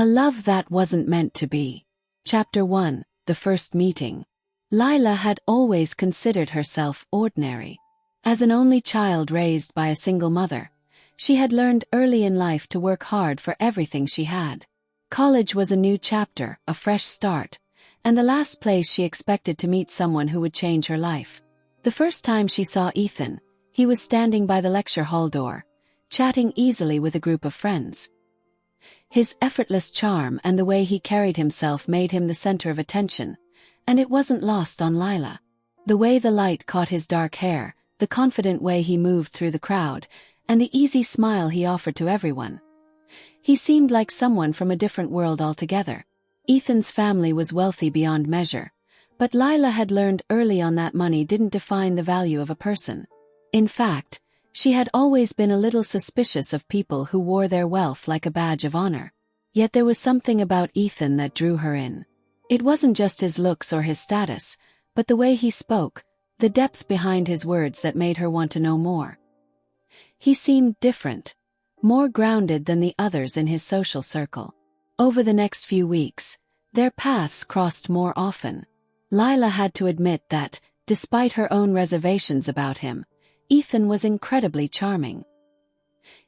A love that wasn't meant to be. Chapter 1. The First Meeting. Lila had always considered herself ordinary. As an only child raised by a single mother, she had learned early in life to work hard for everything she had. College was a new chapter, a fresh start, and the last place she expected to meet someone who would change her life. The first time she saw Ethan, he was standing by the lecture hall door, chatting easily with a group of friends. His effortless charm and the way he carried himself made him the center of attention, and it wasn't lost on Lila. The way the light caught his dark hair, the confident way he moved through the crowd, and the easy smile he offered to everyone. He seemed like someone from a different world altogether. Ethan's family was wealthy beyond measure, but Lila had learned early on that money didn't define the value of a person. In fact, she had always been a little suspicious of people who wore their wealth like a badge of honor. Yet there was something about Ethan that drew her in. It wasn't just his looks or his status, but the way he spoke, the depth behind his words that made her want to know more. He seemed different, more grounded than the others in his social circle. Over the next few weeks, their paths crossed more often. Lila had to admit that, despite her own reservations about him, Ethan was incredibly charming.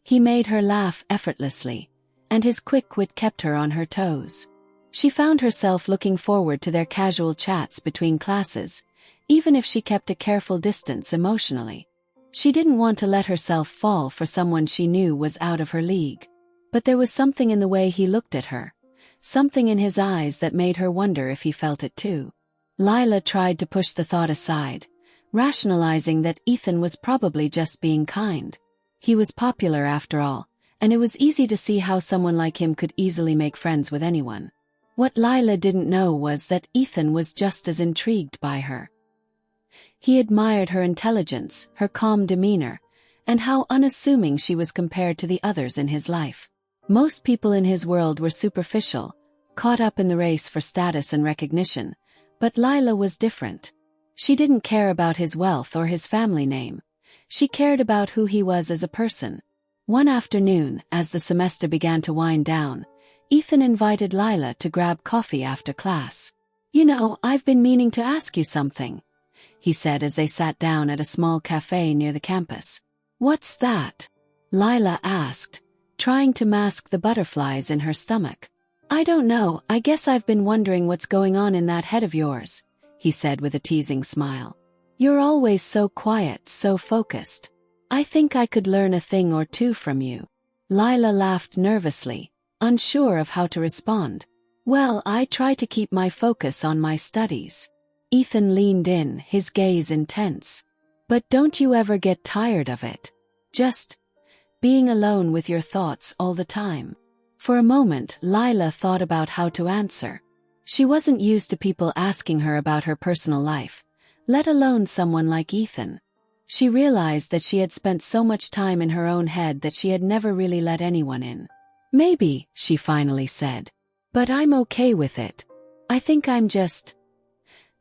He made her laugh effortlessly, and his quick wit kept her on her toes. She found herself looking forward to their casual chats between classes, even if she kept a careful distance emotionally. She didn't want to let herself fall for someone she knew was out of her league. But there was something in the way he looked at her, something in his eyes that made her wonder if he felt it too. Lila tried to push the thought aside, rationalizing that Ethan was probably just being kind. He was popular after all, and it was easy to see how someone like him could easily make friends with anyone. What Lila didn't know was that Ethan was just as intrigued by her. He admired her intelligence, her calm demeanor, and how unassuming she was compared to the others in his life. Most people in his world were superficial, caught up in the race for status and recognition, but Lila was different. She didn't care about his wealth or his family name. She cared about who he was as a person. One afternoon, as the semester began to wind down, Ethan invited Lila to grab coffee after class. "You know, I've been meaning to ask you something," he said as they sat down at a small cafe near the campus. "What's that?" Lila asked, trying to mask the butterflies in her stomach. "I don't know, I guess I've been wondering what's going on in that head of yours," he said with a teasing smile. "You're always so quiet, so focused. I think I could learn a thing or two from you." Lila laughed nervously, unsure of how to respond. "Well, I try to keep my focus on my studies." Ethan leaned in, his gaze intense. "But don't you ever get tired of it? Just being alone with your thoughts all the time?" For a moment, Lila thought about how to answer. She wasn't used to people asking her about her personal life, let alone someone like Ethan. She realized that she had spent so much time in her own head that she had never really let anyone in. "Maybe," she finally said. "But I'm okay with it. I think I'm just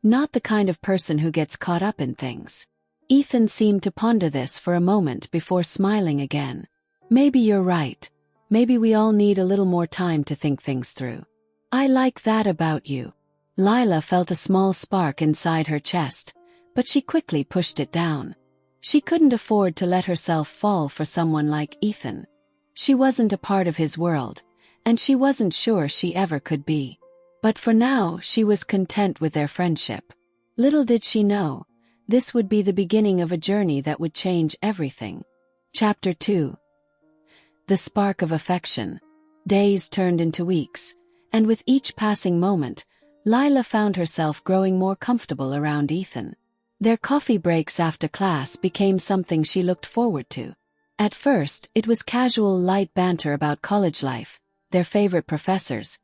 not the kind of person who gets caught up in things." Ethan seemed to ponder this for a moment before smiling again. "Maybe you're right. Maybe we all need a little more time to think things through. I like that about you." Lila felt a small spark inside her chest, but she quickly pushed it down. She couldn't afford to let herself fall for someone like Ethan. She wasn't a part of his world, and she wasn't sure she ever could be. But for now, she was content with their friendship. Little did she know, this would be the beginning of a journey that would change everything. Chapter 2. The Spark of Affection. Days turned into weeks, and with each passing moment, Lila found herself growing more comfortable around Ethan. Their coffee breaks after class became something she looked forward to. At first, it was casual light banter about college life, their favorite professors,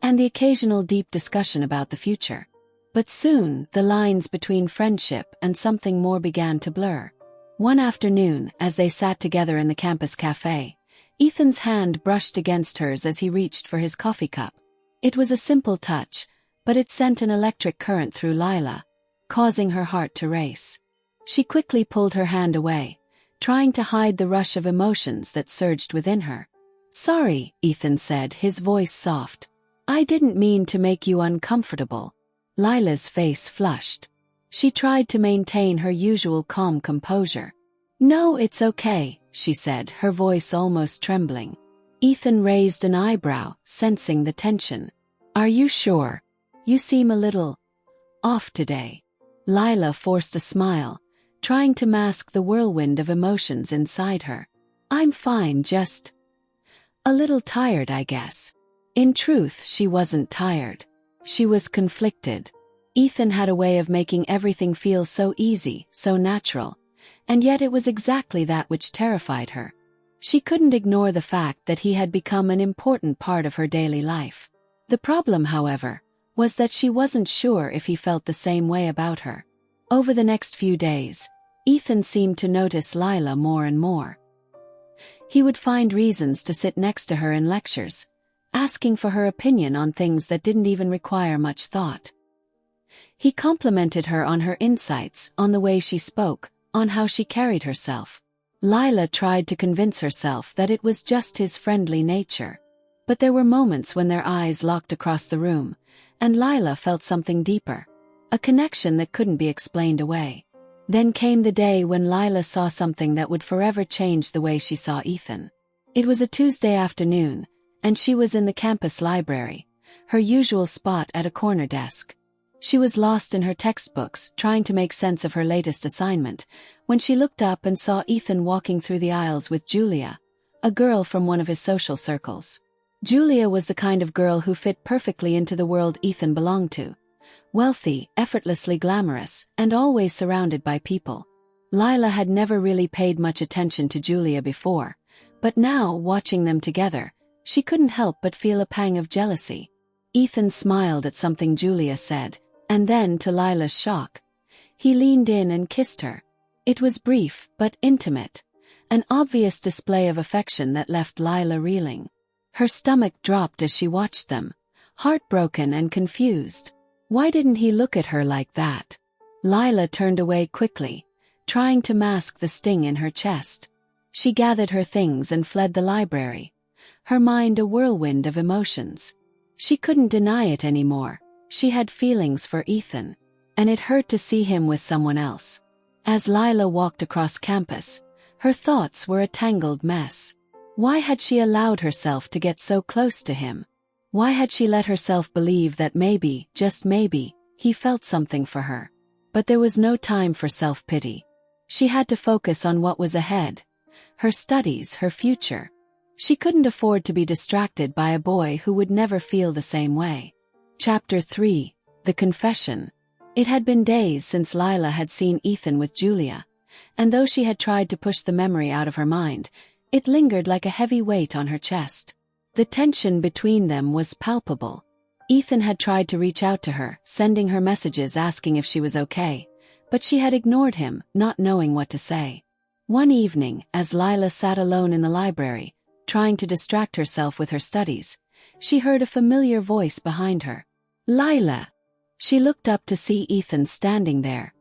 and the occasional deep discussion about the future. But soon, the lines between friendship and something more began to blur. One afternoon, as they sat together in the campus cafe, Ethan's hand brushed against hers as he reached for his coffee cup. It was a simple touch, but it sent an electric current through Lila, causing her heart to race. She quickly pulled her hand away, trying to hide the rush of emotions that surged within her. Sorry, Ethan said, his voice soft. I didn't mean to make you uncomfortable. Lila's face flushed. She tried to maintain her usual calm composure. No, it's okay, she said, her voice almost trembling. Ethan raised an eyebrow, sensing the tension. Are you sure? You seem a little off today. Lila forced a smile, trying to mask the whirlwind of emotions inside her. I'm fine, just a little tired, I guess. In truth, she wasn't tired. She was conflicted. Ethan had a way of making everything feel so easy, so natural, and yet it was exactly that which terrified her. She couldn't ignore the fact that he had become an important part of her daily life. The problem, however, was that she wasn't sure if he felt the same way about her. Over the next few days, Ethan seemed to notice Lila more and more. He would find reasons to sit next to her in lectures, asking for her opinion on things that didn't even require much thought. He complimented her on her insights, on the way she spoke, on how she carried herself. Lila tried to convince herself that it was just his friendly nature. But there were moments when their eyes locked across the room, and Lila felt something deeper, a connection that couldn't be explained away. Then came the day when Lila saw something that would forever change the way she saw Ethan. It was a Tuesday afternoon, and she was in the campus library, her usual spot at a corner desk. She was lost in her textbooks, trying to make sense of her latest assignment, when she looked up and saw Ethan walking through the aisles with Julia, a girl from one of his social circles. Julia was the kind of girl who fit perfectly into the world Ethan belonged to. Wealthy, effortlessly glamorous, and always surrounded by people. Lila had never really paid much attention to Julia before, but now, watching them together, she couldn't help but feel a pang of jealousy. Ethan smiled at something Julia said, and then, to Lila's shock, he leaned in and kissed her. It was brief, but intimate, an obvious display of affection that left Lila reeling. Her stomach dropped as she watched them, heartbroken and confused. Why didn't he look at her like that? Lila turned away quickly, trying to mask the sting in her chest. She gathered her things and fled the library, her mind a whirlwind of emotions. She couldn't deny it anymore. She had feelings for Ethan, and it hurt to see him with someone else. As Lila walked across campus, her thoughts were a tangled mess. Why had she allowed herself to get so close to him? Why had she let herself believe that maybe, just maybe, he felt something for her? But there was no time for self-pity. She had to focus on what was ahead. Her studies, her future. She couldn't afford to be distracted by a boy who would never feel the same way. Chapter 3. The Confession. It had been days since Lila had seen Ethan with Julia, and though she had tried to push the memory out of her mind, it lingered like a heavy weight on her chest. The tension between them was palpable. Ethan had tried to reach out to her, sending her messages asking if she was okay, but she had ignored him, not knowing what to say. One evening, as Lila sat alone in the library, trying to distract herself with her studies, she heard a familiar voice behind her. Lila! She looked up to see Ethan standing there,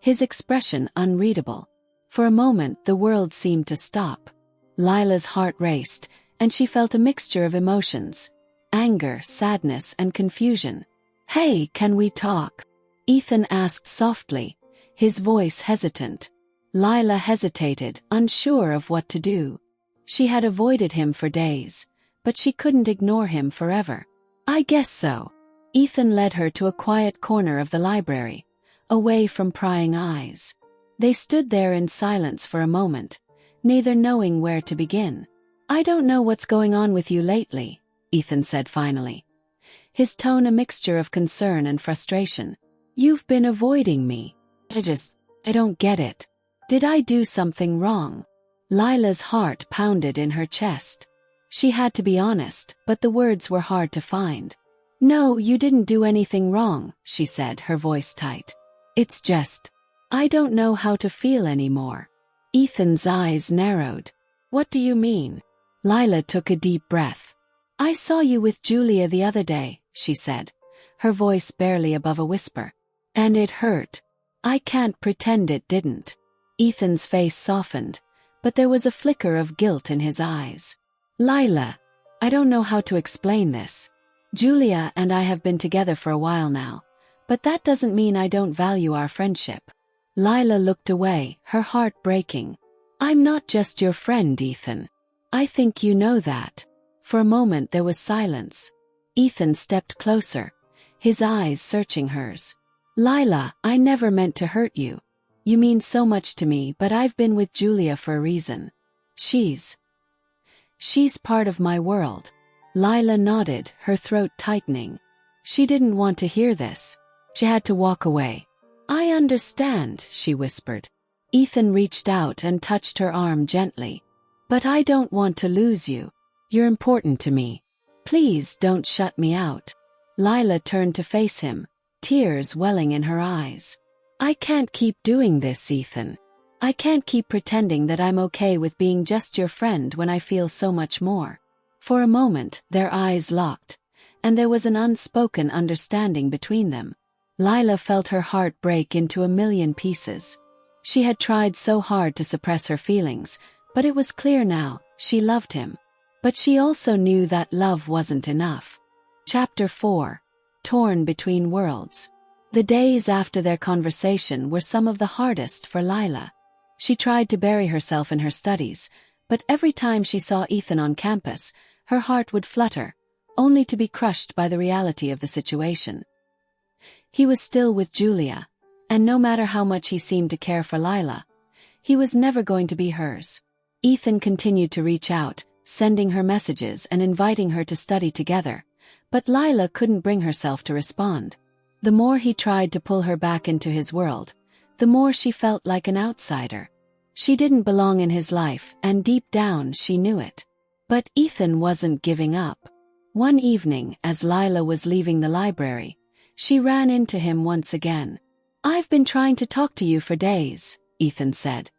his expression unreadable. For a moment, the world seemed to stop. Lila's heart raced, and she felt a mixture of emotions: anger, sadness, and confusion. Hey, can we talk? Ethan asked softly, his voice hesitant. Lila hesitated, unsure of what to do. She had avoided him for days, but she couldn't ignore him forever. I guess so. Ethan led her to a quiet corner of the library, away from prying eyes. They stood there in silence for a moment, neither knowing where to begin. I don't know what's going on with you lately, Ethan said finally, his tone a mixture of concern and frustration. You've been avoiding me. I don't get it. Did I do something wrong? Lila's heart pounded in her chest. She had to be honest, but the words were hard to find. No, you didn't do anything wrong, she said, her voice tight. It's just, I don't know how to feel anymore. Ethan's eyes narrowed. What do you mean? Lila took a deep breath. I saw you with Julia the other day, she said, her voice barely above a whisper. And it hurt. I can't pretend it didn't. Ethan's face softened, but there was a flicker of guilt in his eyes. Lila, I don't know how to explain this. Julia and I have been together for a while now, but that doesn't mean I don't value our friendship. Lila looked away, her heart breaking. I'm not just your friend, Ethan. I think you know that. For a moment there was silence. Ethan stepped closer, his eyes searching hers. Lila, I never meant to hurt you. You mean so much to me, but I've been with Julia for a reason. She's part of my world. Lila nodded, her throat tightening. She didn't want to hear this. She had to walk away. I understand, she whispered. Ethan reached out and touched her arm gently. But I don't want to lose you. You're important to me. Please don't shut me out. Lila turned to face him, tears welling in her eyes. I can't keep doing this, Ethan. I can't keep pretending that I'm okay with being just your friend when I feel so much more. For a moment, their eyes locked, and there was an unspoken understanding between them. Lila felt her heart break into a million pieces. She had tried so hard to suppress her feelings, but it was clear now, she loved him. But she also knew that love wasn't enough. Chapter 4. Torn Between Worlds. The days after their conversation were some of the hardest for Lila. She tried to bury herself in her studies, but every time she saw Ethan on campus, her heart would flutter, only to be crushed by the reality of the situation. He was still with Julia, and no matter how much he seemed to care for Lila, he was never going to be hers. Ethan continued to reach out, sending her messages and inviting her to study together, but Lila couldn't bring herself to respond. The more he tried to pull her back into his world, the more she felt like an outsider. She didn't belong in his life, and deep down she knew it. But Ethan wasn't giving up. One evening, as Lila was leaving the library, she ran into him once again. I've been trying to talk to you for days, Ethan said,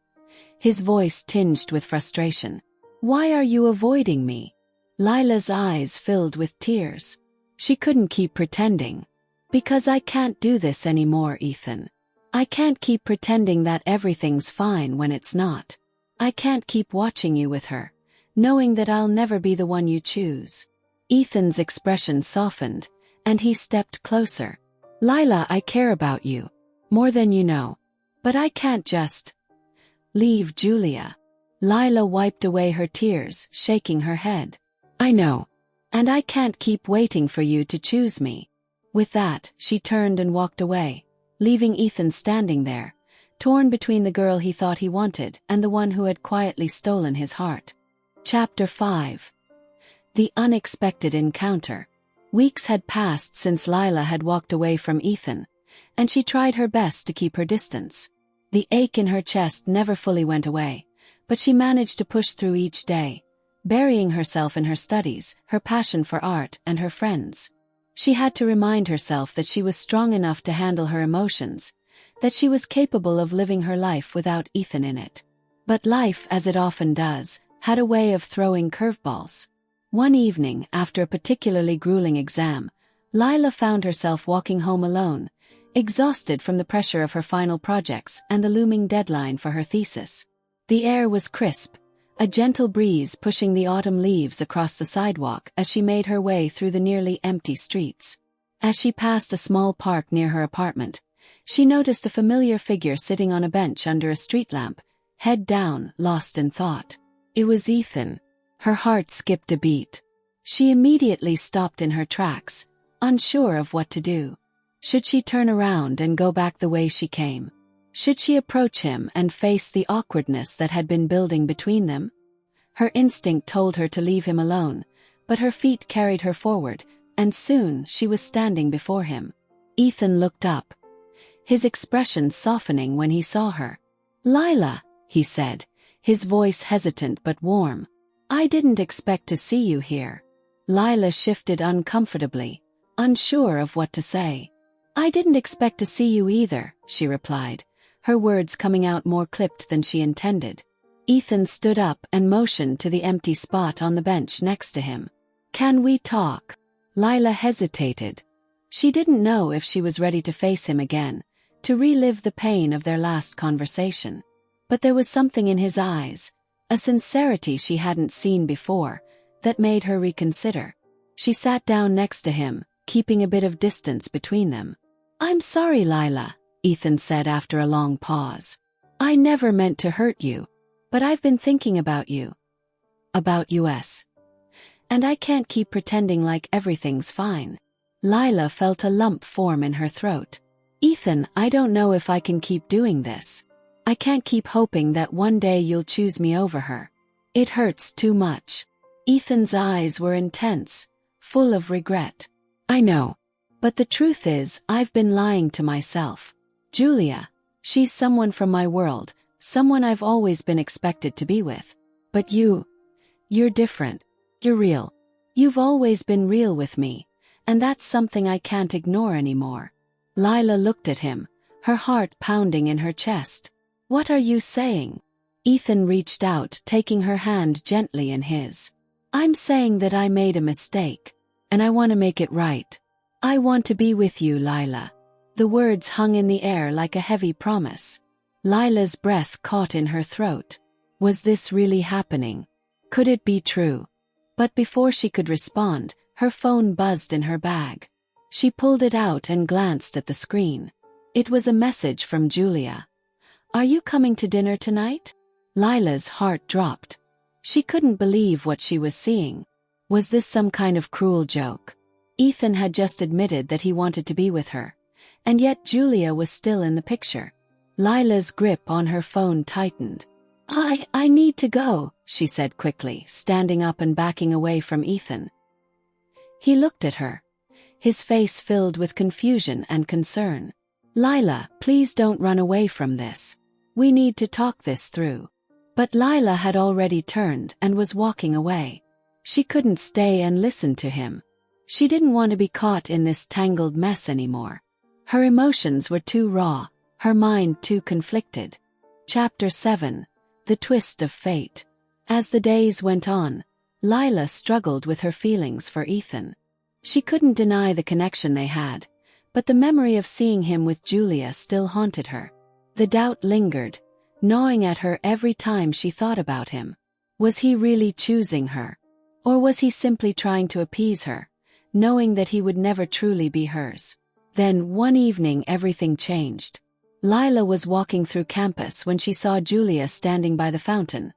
his voice tinged with frustration. Why are you avoiding me? Lila's eyes filled with tears. She couldn't keep pretending. Because I can't do this anymore, Ethan. I can't keep pretending that everything's fine when it's not. I can't keep watching you with her, knowing that I'll never be the one you choose. Ethan's expression softened, and he stepped closer. Lila, I care about you. More than you know. But I can't just leave Julia. Lila wiped away her tears, shaking her head. I know. And I can't keep waiting for you to choose me. With that, she turned and walked away, leaving Ethan standing there, torn between the girl he thought he wanted and the one who had quietly stolen his heart. Chapter 5. The Unexpected Encounter. Weeks had passed since Lila had walked away from Ethan, and she tried her best to keep her distance. The ache in her chest never fully went away, but she managed to push through each day, burying herself in her studies, her passion for art, and her friends. She had to remind herself that she was strong enough to handle her emotions, that she was capable of living her life without Ethan in it. But life, as it often does, had a way of throwing curveballs. One evening, after a particularly grueling exam, Lila found herself walking home alone, exhausted from the pressure of her final projects and the looming deadline for her thesis. The air was crisp, a gentle breeze pushing the autumn leaves across the sidewalk as she made her way through the nearly empty streets. As she passed a small park near her apartment, she noticed a familiar figure sitting on a bench under a street lamp, head down, lost in thought. It was Ethan. Her heart skipped a beat. She immediately stopped in her tracks, unsure of what to do. Should she turn around and go back the way she came? Should she approach him and face the awkwardness that had been building between them? Her instinct told her to leave him alone, but her feet carried her forward, and soon she was standing before him. Ethan looked up, his expression softening when he saw her. Lila, he said, his voice hesitant but warm. I didn't expect to see you here. Lila shifted uncomfortably, unsure of what to say. I didn't expect to see you either, she replied, her words coming out more clipped than she intended. Ethan stood up and motioned to the empty spot on the bench next to him. Can we talk? Lila hesitated. She didn't know if she was ready to face him again, to relive the pain of their last conversation. But there was something in his eyes, a sincerity she hadn't seen before, that made her reconsider. She sat down next to him, keeping a bit of distance between them. "I'm sorry, Lila," Ethan said after a long pause. "I never meant to hurt you. But I've been thinking about you. About us. And I can't keep pretending like everything's fine." Lila felt a lump form in her throat. "Ethan, I don't know if I can keep doing this. I can't keep hoping that one day you'll choose me over her. It hurts too much." Ethan's eyes were intense, full of regret. "I know. But the truth is, I've been lying to myself. Julia, she's someone from my world, someone I've always been expected to be with. But you're different. You're real. You've always been real with me, and that's something I can't ignore anymore." Lila looked at him, her heart pounding in her chest. "What are you saying?" Ethan reached out, taking her hand gently in his. "I'm saying that I made a mistake, and I want to make it right. I want to be with you, Lila." The words hung in the air like a heavy promise. Lila's breath caught in her throat. Was this really happening? Could it be true? But before she could respond, her phone buzzed in her bag. She pulled it out and glanced at the screen. It was a message from Julia. "Are you coming to dinner tonight?" Lila's heart dropped. She couldn't believe what she was seeing. Was this some kind of cruel joke? Ethan had just admitted that he wanted to be with her, and yet Julia was still in the picture. Lila's grip on her phone tightened. I need to go," she said quickly, standing up and backing away from Ethan. He looked at her, his face filled with confusion and concern. "Lila, please don't run away from this. We need to talk this through." But Lila had already turned and was walking away. She couldn't stay and listen to him. She didn't want to be caught in this tangled mess anymore. Her emotions were too raw, her mind too conflicted. Chapter 7. The Twist of Fate. As the days went on, Lila struggled with her feelings for Ethan. She couldn't deny the connection they had, but the memory of seeing him with Julia still haunted her. The doubt lingered, gnawing at her every time she thought about him. Was he really choosing her? Or was he simply trying to appease her, knowing that he would never truly be hers? Then, one evening, everything changed. Lila was walking through campus when she saw Julia standing by the fountain,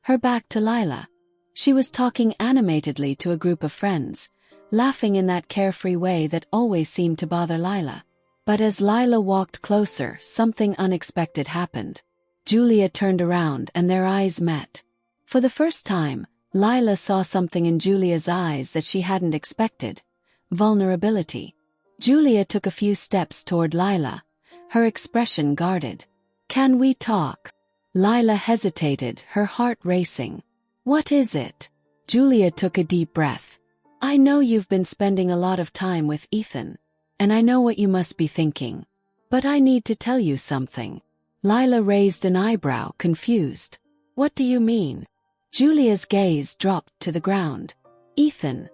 her back to Lila. She was talking animatedly to a group of friends, laughing in that carefree way that always seemed to bother Lila. But as Lila walked closer, something unexpected happened. Julia turned around and their eyes met. For the first time, Lila saw something in Julia's eyes that she hadn't expected: vulnerability. Julia took a few steps toward Lila, her expression guarded. "Can we talk?" Lila hesitated, her heart racing. "What is it?" Julia took a deep breath. "I know you've been spending a lot of time with Ethan, and I know what you must be thinking. But I need to tell you something." Lila raised an eyebrow, confused. "What do you mean?" Julia's gaze dropped to the ground. "Ethan.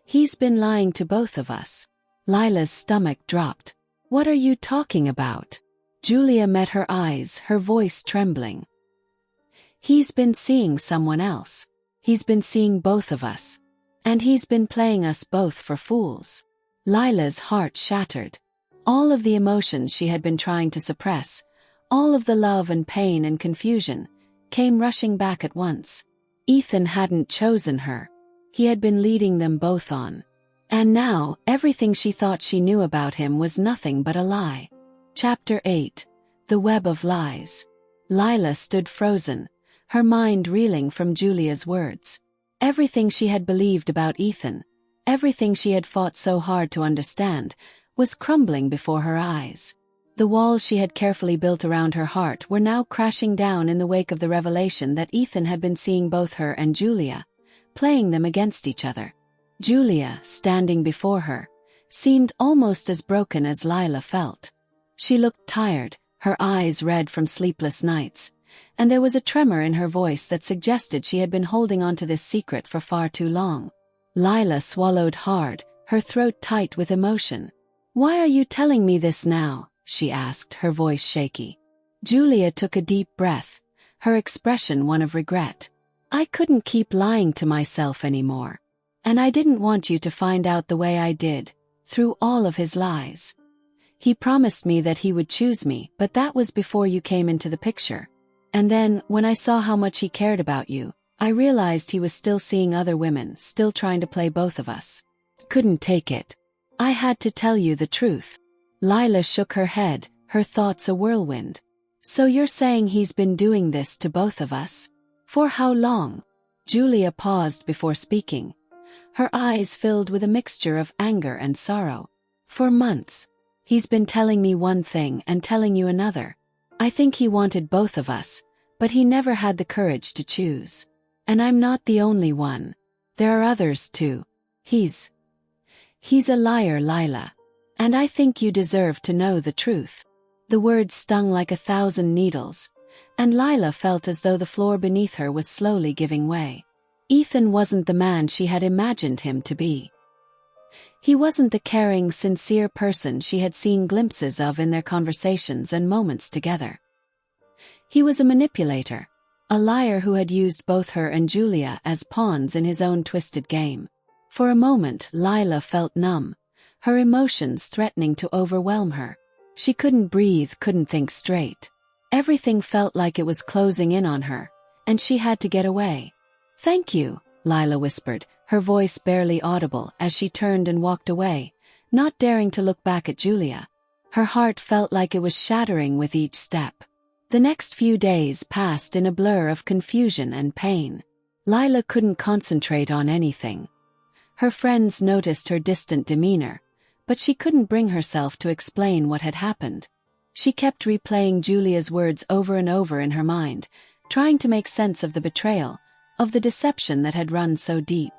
He's been lying to both of us." Lila's stomach dropped. "What are you talking about?" Julia met her eyes, her voice trembling. "He's been seeing someone else. He's been seeing both of us. And he's been playing us both for fools." Lila's heart shattered. All of the emotions she had been trying to suppress, all of the love and pain and confusion, came rushing back at once. Ethan hadn't chosen her. He had been leading them both on. And now, everything she thought she knew about him was nothing but a lie. Chapter 8. The Web of Lies. Lila stood frozen, her mind reeling from Julia's words. Everything she had believed about Ethan, everything she had fought so hard to understand, was crumbling before her eyes. The walls she had carefully built around her heart were now crashing down in the wake of the revelation that Ethan had been seeing both her and Julia, playing them against each other. Julia, standing before her, seemed almost as broken as Lila felt. She looked tired, her eyes red from sleepless nights, and there was a tremor in her voice that suggested she had been holding on to this secret for far too long. Lila swallowed hard, her throat tight with emotion. "Why are you telling me this now?" she asked, her voice shaky. Julia took a deep breath, her expression one of regret. I couldn't keep lying to myself anymore. And I didn't want you to find out the way I did, through all of his lies. He promised me that he would choose me, but that was before you came into the picture. And then, when I saw how much he cared about you, I realized he was still seeing other women, still trying to play both of us. Couldn't take it. I had to tell you the truth. Lila shook her head, her thoughts a whirlwind. So you're saying he's been doing this to both of us? For how long? Julia paused before speaking. Her eyes filled with a mixture of anger and sorrow. For months. He's been telling me one thing and telling you another. I think he wanted both of us, but he never had the courage to choose. And I'm not the only one. There are others too. He's a liar, Lila. And I think you deserve to know the truth. The words stung like 1,000 needles, and Lila felt as though the floor beneath her was slowly giving way. Ethan wasn't the man she had imagined him to be. He wasn't the caring, sincere person she had seen glimpses of in their conversations and moments together. He was a manipulator, a liar who had used both her and Julia as pawns in his own twisted game. For a moment, Lila felt numb, her emotions threatening to overwhelm her. She couldn't breathe, couldn't think straight. Everything felt like it was closing in on her, and she had to get away. "Thank you," Lila whispered, her voice barely audible as she turned and walked away, not daring to look back at Julia. Her heart felt like it was shattering with each step. The next few days passed in a blur of confusion and pain. Lila couldn't concentrate on anything. Her friends noticed her distant demeanor, but she couldn't bring herself to explain what had happened. She kept replaying Julia's words over and over in her mind, trying to make sense of the betrayal, of the deception that had run so deep.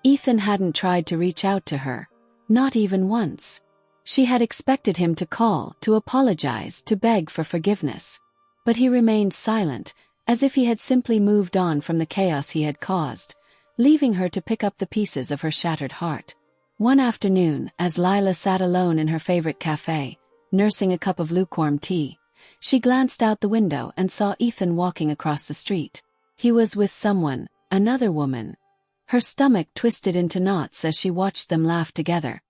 Ethan hadn't tried to reach out to her, not even once. She had expected him to call, to apologize, to beg for forgiveness. But he remained silent, as if he had simply moved on from the chaos he had caused, leaving her to pick up the pieces of her shattered heart. One afternoon, as Lila sat alone in her favorite cafe, nursing a cup of lukewarm tea, she glanced out the window and saw Ethan walking across the street. He was with someone, another woman. Her stomach twisted into knots as she watched them laugh together,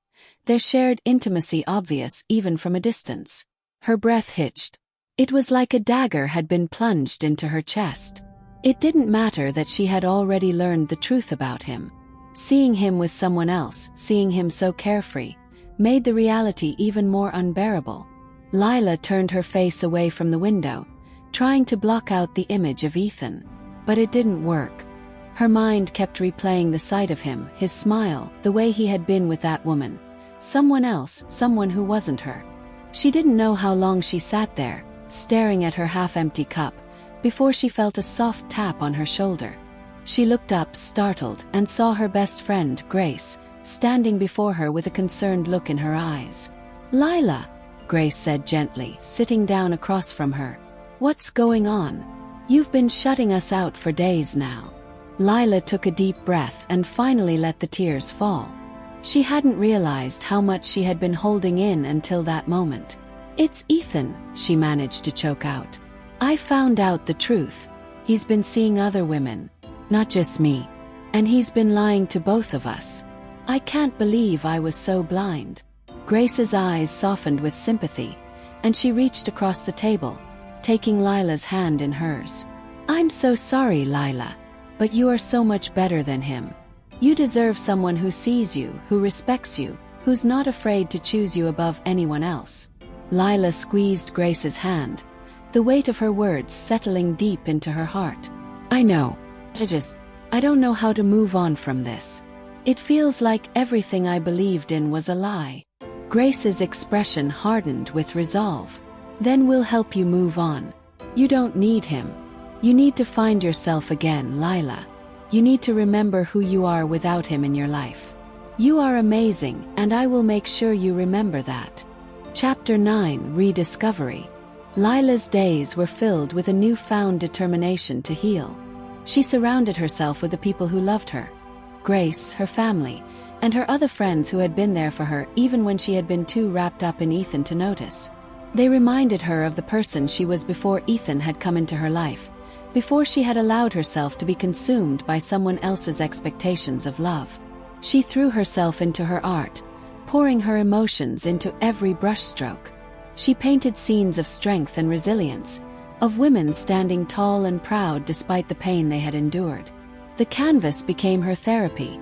their shared intimacy obvious even from a distance. Her breath hitched. It was like a dagger had been plunged into her chest. It didn't matter that she had already learned the truth about him. Seeing him with someone else, seeing him so carefree, made the reality even more unbearable. Lila turned her face away from the window, trying to block out the image of Ethan. But it didn't work. Her mind kept replaying the sight of him, his smile, the way he had been with that woman. Someone else, someone who wasn't her. She didn't know how long she sat there, staring at her half-empty cup, before she felt a soft tap on her shoulder. She looked up, startled, and saw her best friend, Grace, standing before her with a concerned look in her eyes. "Lila," Grace said gently, sitting down across from her. "What's going on? You've been shutting us out for days now." Lila took a deep breath and finally let the tears fall. She hadn't realized how much she had been holding in until that moment. "It's Ethan," she managed to choke out. "I found out the truth. He's been seeing other women, not just me. And he's been lying to both of us. I can't believe I was so blind." Grace's eyes softened with sympathy, and she reached across the table, taking Lila's hand in hers. "I'm so sorry, Lila, but you are so much better than him. You deserve someone who sees you, who respects you, who's not afraid to choose you above anyone else." Lila squeezed Grace's hand, the weight of her words settling deep into her heart. "I know. I don't know how to move on from this. It feels like everything I believed in was a lie." Grace's expression hardened with resolve. "Then we'll help you move on. You don't need him. You need to find yourself again, Lila. You need to remember who you are without him in your life. You are amazing, and I will make sure you remember that." Chapter 9: Rediscovery. Lila's days were filled with a newfound determination to heal. She surrounded herself with the people who loved her, Grace, her family, and her other friends who had been there for her even when she had been too wrapped up in Ethan to notice. They reminded her of the person she was before Ethan had come into her life, before she had allowed herself to be consumed by someone else's expectations of love. She threw herself into her art, pouring her emotions into every brushstroke. She painted scenes of strength and resilience, of women standing tall and proud despite the pain they had endured. The canvas became her therapy,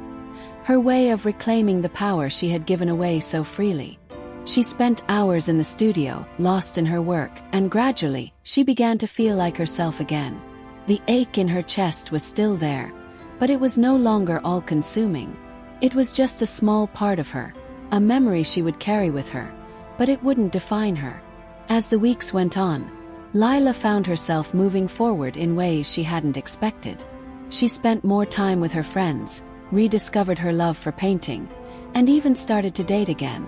her way of reclaiming the power she had given away so freely. She spent hours in the studio, lost in her work, and gradually, she began to feel like herself again. The ache in her chest was still there, but it was no longer all-consuming. It was just a small part of her, a memory she would carry with her, but it wouldn't define her. As the weeks went on, Lila found herself moving forward in ways she hadn't expected. She spent more time with her friends, rediscovered her love for painting, and even started to date again.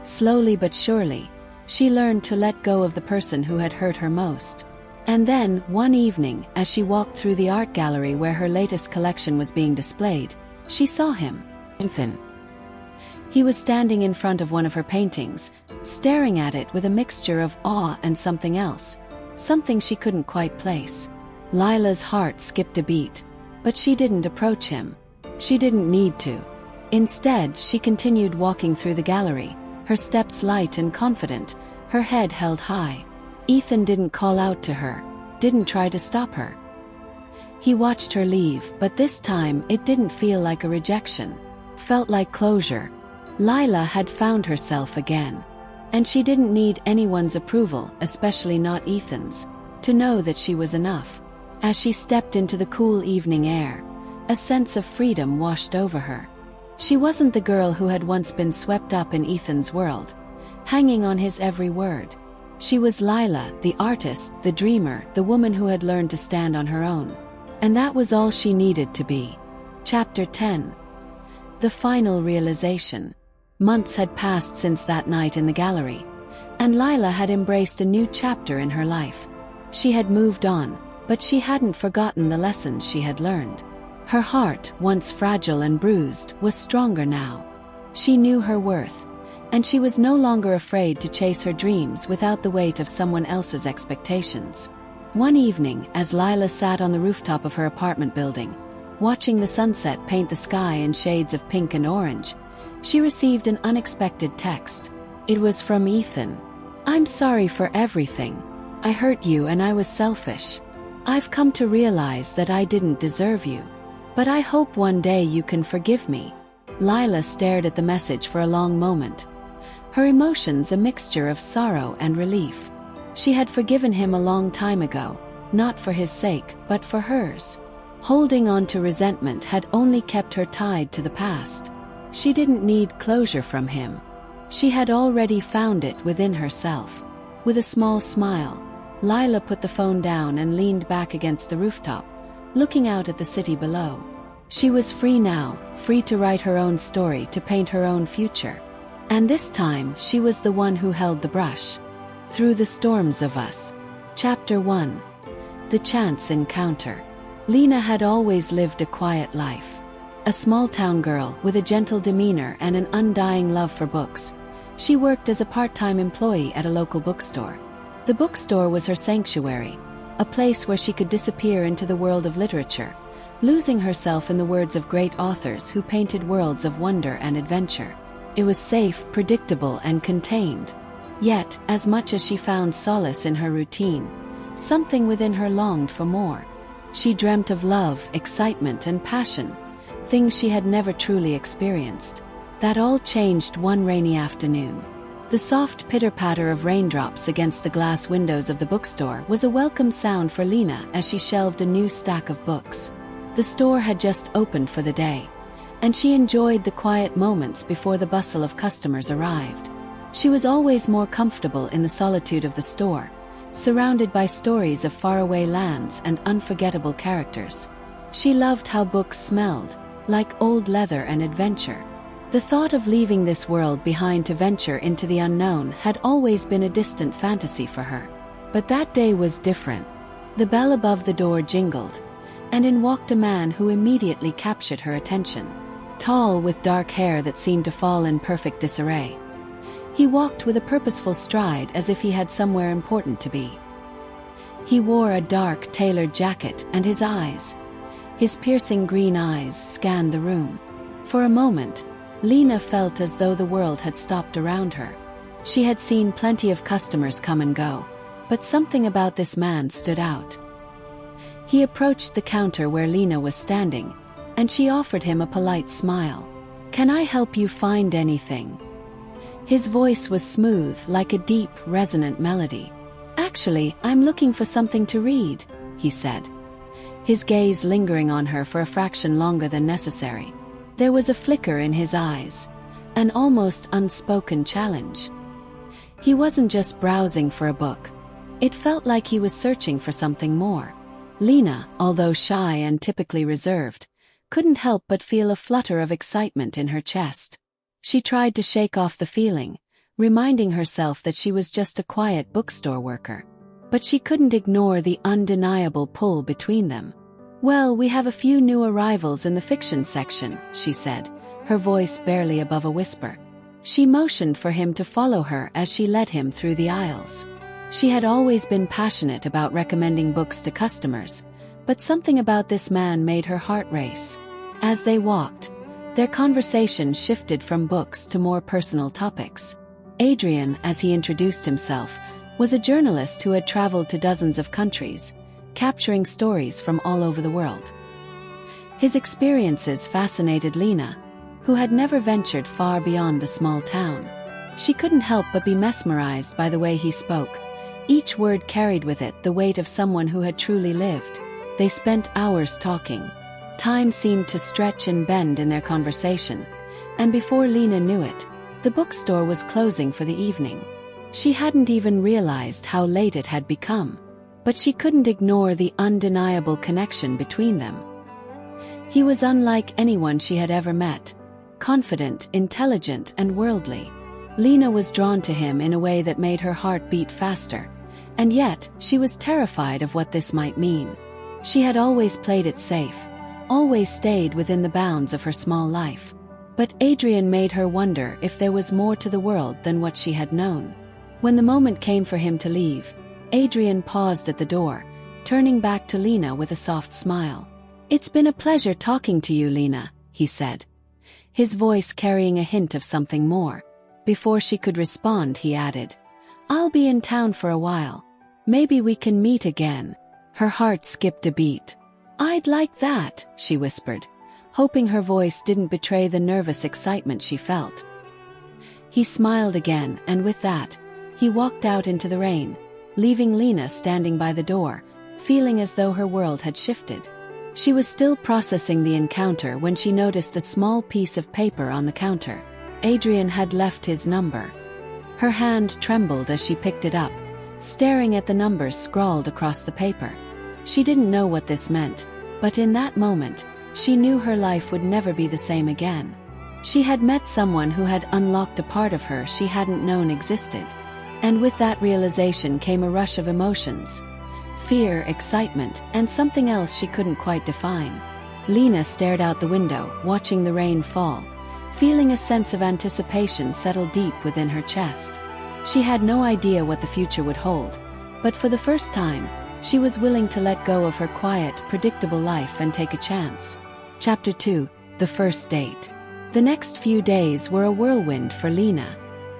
Slowly but surely, she learned to let go of the person who had hurt her most. And then, one evening, as she walked through the art gallery where her latest collection was being displayed, she saw him. Ethan. He was standing in front of one of her paintings, staring at it with a mixture of awe and something else, something she couldn't quite place. Lila's heart skipped a beat, but she didn't approach him. She didn't need to. Instead, she continued walking through the gallery, her steps light and confident, her head held high. Ethan didn't call out to her, didn't try to stop her. He watched her leave, but this time it didn't feel like a rejection. Felt like closure. Lila had found herself again. And she didn't need anyone's approval, especially not Ethan's, to know that she was enough. As she stepped into the cool evening air, a sense of freedom washed over her. She wasn't the girl who had once been swept up in Ethan's world, hanging on his every word. She was Lila, the artist, the dreamer, the woman who had learned to stand on her own. And that was all she needed to be. Chapter 10. The final realization. Months had passed since that night in the gallery, and Lila had embraced a new chapter in her life. She had moved on, but she hadn't forgotten the lessons she had learned. Her heart, once fragile and bruised, was stronger now. She knew her worth, and she was no longer afraid to chase her dreams without the weight of someone else's expectations. One evening, as Lila sat on the rooftop of her apartment building, watching the sunset paint the sky in shades of pink and orange, she received an unexpected text. It was from Ethan. "I'm sorry for everything. I hurt you and I was selfish. I've come to realize that I didn't deserve you. But I hope one day you can forgive me." Lila stared at the message for a long moment, her emotions a mixture of sorrow and relief. She had forgiven him a long time ago, not for his sake, but for hers. Holding on to resentment had only kept her tied to the past. She didn't need closure from him. She had already found it within herself. With a small smile, Lila put the phone down and leaned back against the rooftop, looking out at the city below. She was free now, free to write her own story, to paint her own future. And this time, she was the one who held the brush. Through the Storms of Us. Chapter 1. The Chance Encounter. Lena had always lived a quiet life. A small-town girl with a gentle demeanor and an undying love for books. She worked as a part-time employee at a local bookstore. The bookstore was her sanctuary, a place where she could disappear into the world of literature, losing herself in the words of great authors who painted worlds of wonder and adventure. It was safe, predictable, and contained. Yet, as much as she found solace in her routine, something within her longed for more. She dreamt of love, excitement, and passion, things she had never truly experienced. That all changed one rainy afternoon. The soft pitter-patter of raindrops against the glass windows of the bookstore was a welcome sound for Lena as she shelved a new stack of books. The store had just opened for the day, and she enjoyed the quiet moments before the bustle of customers arrived. She was always more comfortable in the solitude of the store, surrounded by stories of faraway lands and unforgettable characters. She loved how books smelled, like old leather and adventure. The thought of leaving this world behind to venture into the unknown had always been a distant fantasy for her. But that day was different. The bell above the door jingled, and in walked a man who immediately captured her attention. Tall, with dark hair that seemed to fall in perfect disarray. He walked with a purposeful stride as if he had somewhere important to be. He wore a dark, tailored jacket, and his piercing green eyes scanned the room. For a moment, Lena felt as though the world had stopped around her. She had seen plenty of customers come and go, but something about this man stood out. He approached the counter where Lena was standing, and she offered him a polite smile. "Can I help you find anything?" His voice was smooth, like a deep, resonant melody. "Actually, I'm looking for something to read," he said, his gaze lingering on her for a fraction longer than necessary. There was a flicker in his eyes, an almost unspoken challenge. He wasn't just browsing for a book. It felt like he was searching for something more. Lena, although shy and typically reserved, couldn't help but feel a flutter of excitement in her chest. She tried to shake off the feeling, reminding herself that she was just a quiet bookstore worker. But she couldn't ignore the undeniable pull between them. "Well, we have a few new arrivals in the fiction section," she said, her voice barely above a whisper. She motioned for him to follow her as she led him through the aisles. She had always been passionate about recommending books to customers, but something about this man made her heart race. As they walked, their conversation shifted from books to more personal topics. Adrian, as he introduced himself, was a journalist who had traveled to dozens of countries, capturing stories from all over the world. His experiences fascinated Lena, who had never ventured far beyond the small town. She couldn't help but be mesmerized by the way he spoke. Each word carried with it the weight of someone who had truly lived. They spent hours talking. Time seemed to stretch and bend in their conversation, and before Lena knew it, the bookstore was closing for the evening. She hadn't even realized how late it had become, but she couldn't ignore the undeniable connection between them. He was unlike anyone she had ever met, confident, intelligent, and worldly. Lena was drawn to him in a way that made her heart beat faster, and yet she was terrified of what this might mean. She had always played it safe, always stayed within the bounds of her small life. But Adrian made her wonder if there was more to the world than what she had known. When the moment came for him to leave, Adrian paused at the door, turning back to Lena with a soft smile. "It's been a pleasure talking to you, Lena," he said, his voice carrying a hint of something more. Before she could respond, he added, "I'll be in town for a while. Maybe we can meet again." Her heart skipped a beat. "I'd like that," she whispered, hoping her voice didn't betray the nervous excitement she felt. He smiled again, and with that, he walked out into the rain, leaving Lena standing by the door, feeling as though her world had shifted. She was still processing the encounter when she noticed a small piece of paper on the counter. Adrian had left his number. Her hand trembled as she picked it up, staring at the numbers scrawled across the paper. She didn't know what this meant, but in that moment, she knew her life would never be the same again. She had met someone who had unlocked a part of her she hadn't known existed. And with that realization came a rush of emotions. Fear, excitement, and something else she couldn't quite define. Lena stared out the window, watching the rain fall, feeling a sense of anticipation settle deep within her chest. She had no idea what the future would hold, but for the first time, she was willing to let go of her quiet, predictable life and take a chance. Chapter 2: The First Date. The next few days were a whirlwind for Lena.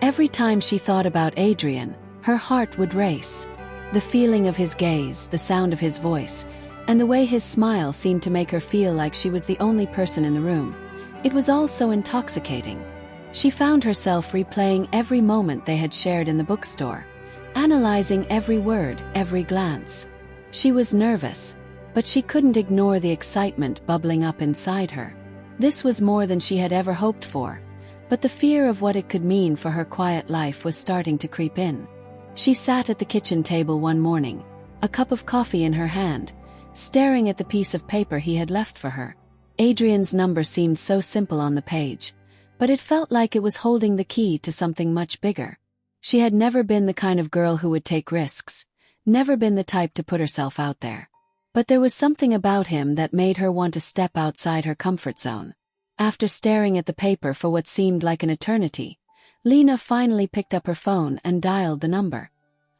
Every time she thought about Adrian, her heart would race. The feeling of his gaze, the sound of his voice, and the way his smile seemed to make her feel like she was the only person in the room. It was all so intoxicating. She found herself replaying every moment they had shared in the bookstore, analyzing every word, every glance. She was nervous, but she couldn't ignore the excitement bubbling up inside her. This was more than she had ever hoped for, but the fear of what it could mean for her quiet life was starting to creep in. She sat at the kitchen table one morning, a cup of coffee in her hand, staring at the piece of paper he had left for her. Adrian's number seemed so simple on the page, but it felt like it was holding the key to something much bigger. She had never been the kind of girl who would take risks, never been the type to put herself out there. But there was something about him that made her want to step outside her comfort zone. After staring at the paper for what seemed like an eternity, Lena finally picked up her phone and dialed the number.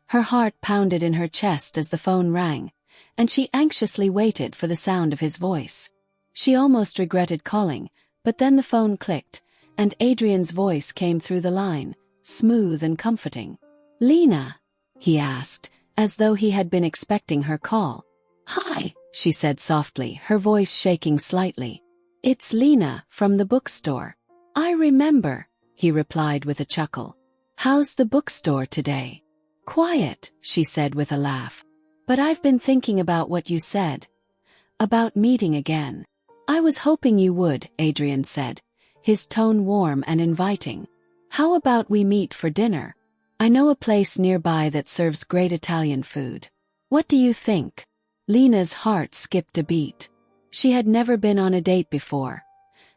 Her heart pounded in her chest as the phone rang, and she anxiously waited for the sound of his voice. She almost regretted calling, but then the phone clicked, and Adrian's voice came through the line, smooth and comforting. "Lena?" he asked, as though he had been expecting her call. "Hi," she said softly, her voice shaking slightly. "It's Lena, from the bookstore." "I remember," he replied with a chuckle. "How's the bookstore today?" "Quiet," she said with a laugh. "But I've been thinking about what you said. About meeting again." "I was hoping you would," Adrian said, his tone warm and inviting. "How about we meet for dinner? I know a place nearby that serves great Italian food. What do you think?" Lena's heart skipped a beat. She had never been on a date before.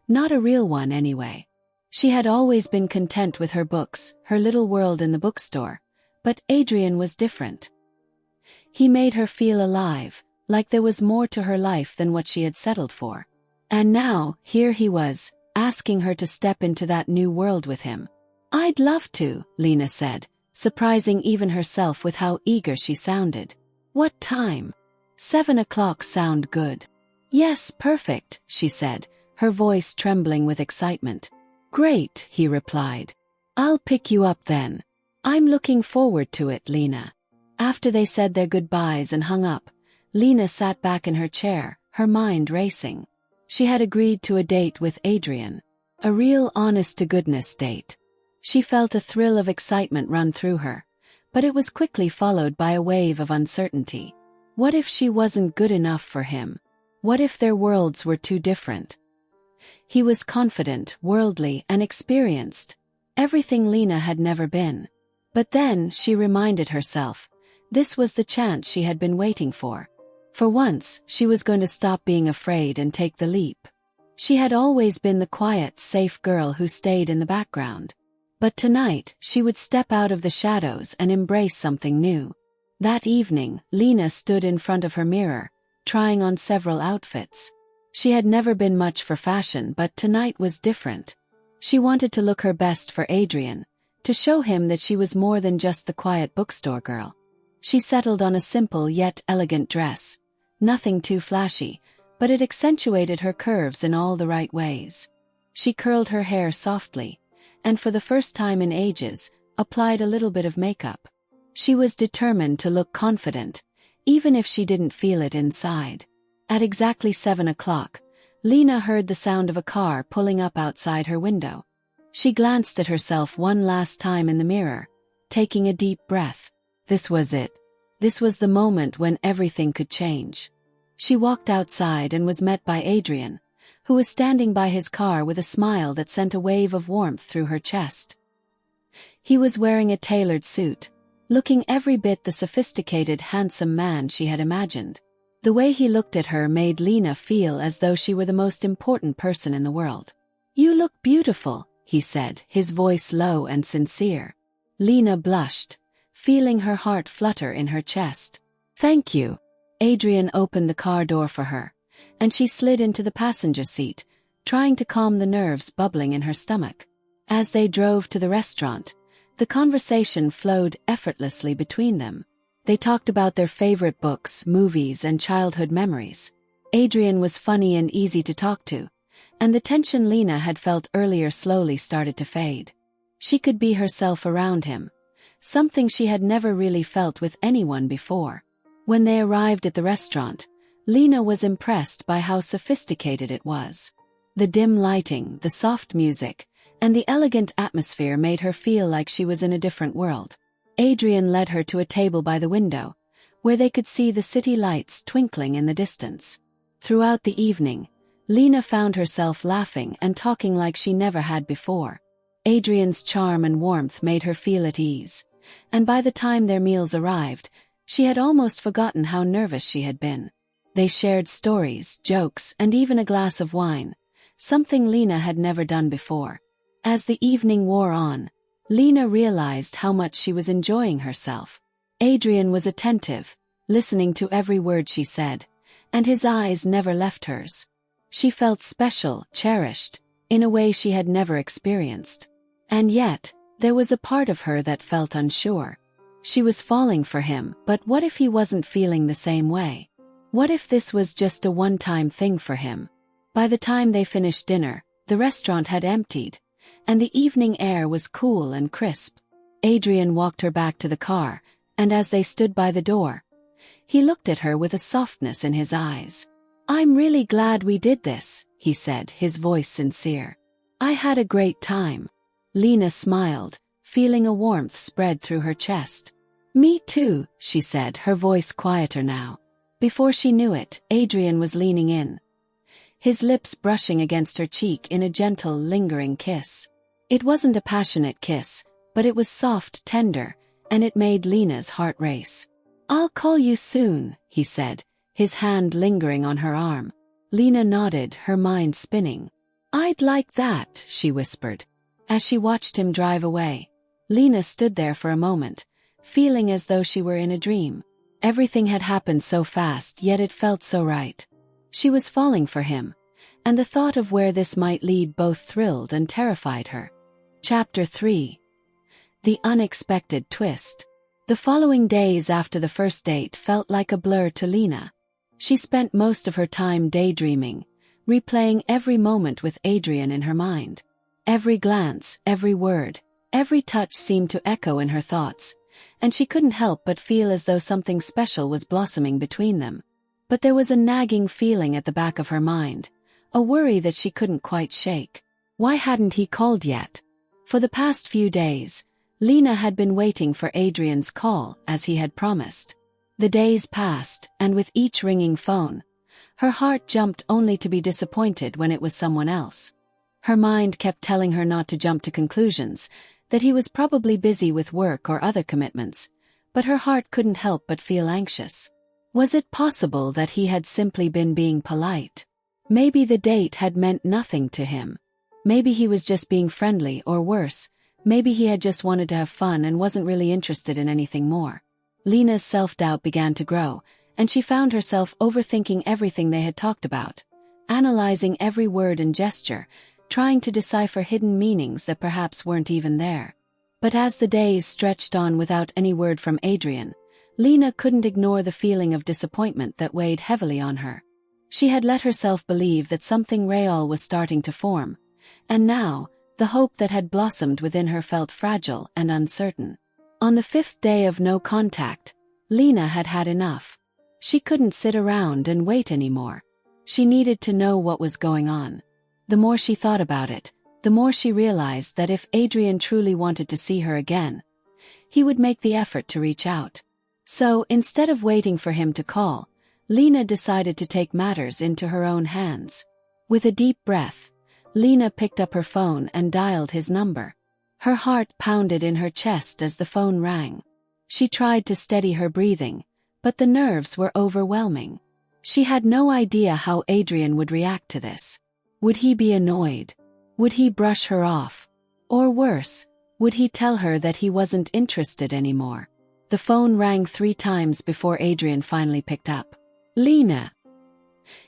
Not a real one anyway. She had always been content with her books, her little world in the bookstore, but Adrian was different. He made her feel alive, like there was more to her life than what she had settled for. And now, here he was, asking her to step into that new world with him. "I'd love to," Lena said, surprising even herself with how eager she sounded. "What time?" 7 o'clock sound good." "Yes, perfect," she said, her voice trembling with excitement. "Great," he replied. "I'll pick you up then." "I'm looking forward to it, Lena." After they said their goodbyes and hung up, Lena sat back in her chair, her mind racing. She had agreed to a date with Adrian. A real honest-to-goodness date. She felt a thrill of excitement run through her, but it was quickly followed by a wave of uncertainty. What if she wasn't good enough for him? What if their worlds were too different? He was confident, worldly, and experienced. Everything Lena had never been. But then, she reminded herself, this was the chance she had been waiting for. For once, she was going to stop being afraid and take the leap. She had always been the quiet, safe girl who stayed in the background. But tonight, she would step out of the shadows and embrace something new. That evening, Lena stood in front of her mirror, trying on several outfits. She had never been much for fashion, but tonight was different. She wanted to look her best for Adrian, to show him that she was more than just the quiet bookstore girl. She settled on a simple yet elegant dress. Nothing too flashy, but it accentuated her curves in all the right ways. She curled her hair softly, and for the first time in ages, applied a little bit of makeup. She was determined to look confident, even if she didn't feel it inside. At exactly 7 o'clock, Lena heard the sound of a car pulling up outside her window. She glanced at herself one last time in the mirror, taking a deep breath. This was it. This was the moment when everything could change. She walked outside and was met by Adrian, who was standing by his car with a smile that sent a wave of warmth through her chest. He was wearing a tailored suit, looking every bit the sophisticated, handsome man she had imagined. The way he looked at her made Lena feel as though she were the most important person in the world. "You look beautiful," he said, his voice low and sincere. Lena blushed, feeling her heart flutter in her chest. "Thank you." Adrian opened the car door for her, and she slid into the passenger seat, trying to calm the nerves bubbling in her stomach. As they drove to the restaurant, the conversation flowed effortlessly between them. They talked about their favorite books, movies, and childhood memories. Adrian was funny and easy to talk to, and the tension Lena had felt earlier slowly started to fade. She could be herself around him, something she had never really felt with anyone before. When they arrived at the restaurant, Lena was impressed by how sophisticated it was. The dim lighting, the soft music, and the elegant atmosphere made her feel like she was in a different world. Adrian led her to a table by the window, where they could see the city lights twinkling in the distance. Throughout the evening, Lena found herself laughing and talking like she never had before. Adrian's charm and warmth made her feel at ease, and by the time their meals arrived, she had almost forgotten how nervous she had been. They shared stories, jokes, and even a glass of wine, something Lena had never done before. As the evening wore on, Lena realized how much she was enjoying herself. Adrian was attentive, listening to every word she said, and his eyes never left hers. She felt special, cherished, in a way she had never experienced. And yet, there was a part of her that felt unsure. She was falling for him, but what if he wasn't feeling the same way? What if this was just a one-time thing for him? By the time they finished dinner, the restaurant had emptied, and the evening air was cool and crisp. Adrian walked her back to the car, and as they stood by the door, he looked at her with a softness in his eyes. "I'm really glad we did this," he said, his voice sincere. "I had a great time." Lena smiled, feeling a warmth spread through her chest. "Me too," she said, her voice quieter now. Before she knew it, Adrian was leaning in, his lips brushing against her cheek in a gentle, lingering kiss. It wasn't a passionate kiss, but it was soft, tender, and it made Lena's heart race. "I'll call you soon," he said, his hand lingering on her arm. Lena nodded, her mind spinning. "I'd like that," she whispered. As she watched him drive away, Lena stood there for a moment, feeling as though she were in a dream. Everything had happened so fast, yet it felt so right. She was falling for him, and the thought of where this might lead both thrilled and terrified her. Chapter 3. The Unexpected Twist. The following days after the first date felt like a blur to Lena. She spent most of her time daydreaming, replaying every moment with Adrian in her mind. Every glance, every word, every touch seemed to echo in her thoughts, and she couldn't help but feel as though something special was blossoming between them. But there was a nagging feeling at the back of her mind, a worry that she couldn't quite shake. Why hadn't he called yet? For the past few days, Lena had been waiting for Adrian's call, as he had promised. The days passed, and with each ringing phone, her heart jumped only to be disappointed when it was someone else. Her mind kept telling her not to jump to conclusions, that he was probably busy with work or other commitments, but her heart couldn't help but feel anxious. Was it possible that he had simply been being polite? Maybe the date had meant nothing to him. Maybe he was just being friendly, or worse, maybe he had just wanted to have fun and wasn't really interested in anything more. Lena's self-doubt began to grow, and she found herself overthinking everything they had talked about, analyzing every word and gesture, trying to decipher hidden meanings that perhaps weren't even there. But as the days stretched on without any word from Adrian, Lena couldn't ignore the feeling of disappointment that weighed heavily on her. She had let herself believe that something real was starting to form, and now, the hope that had blossomed within her felt fragile and uncertain. On the 5th day of no contact, Lena had had enough. She couldn't sit around and wait anymore. She needed to know what was going on. The more she thought about it, the more she realized that if Adrian truly wanted to see her again, he would make the effort to reach out. So, instead of waiting for him to call, Lena decided to take matters into her own hands. With a deep breath, Lena picked up her phone and dialed his number. Her heart pounded in her chest as the phone rang. She tried to steady her breathing, but the nerves were overwhelming. She had no idea how Adrian would react to this. Would he be annoyed? Would he brush her off? Or worse, would he tell her that he wasn't interested anymore? The phone rang 3 times before Adrian finally picked up. "Lena."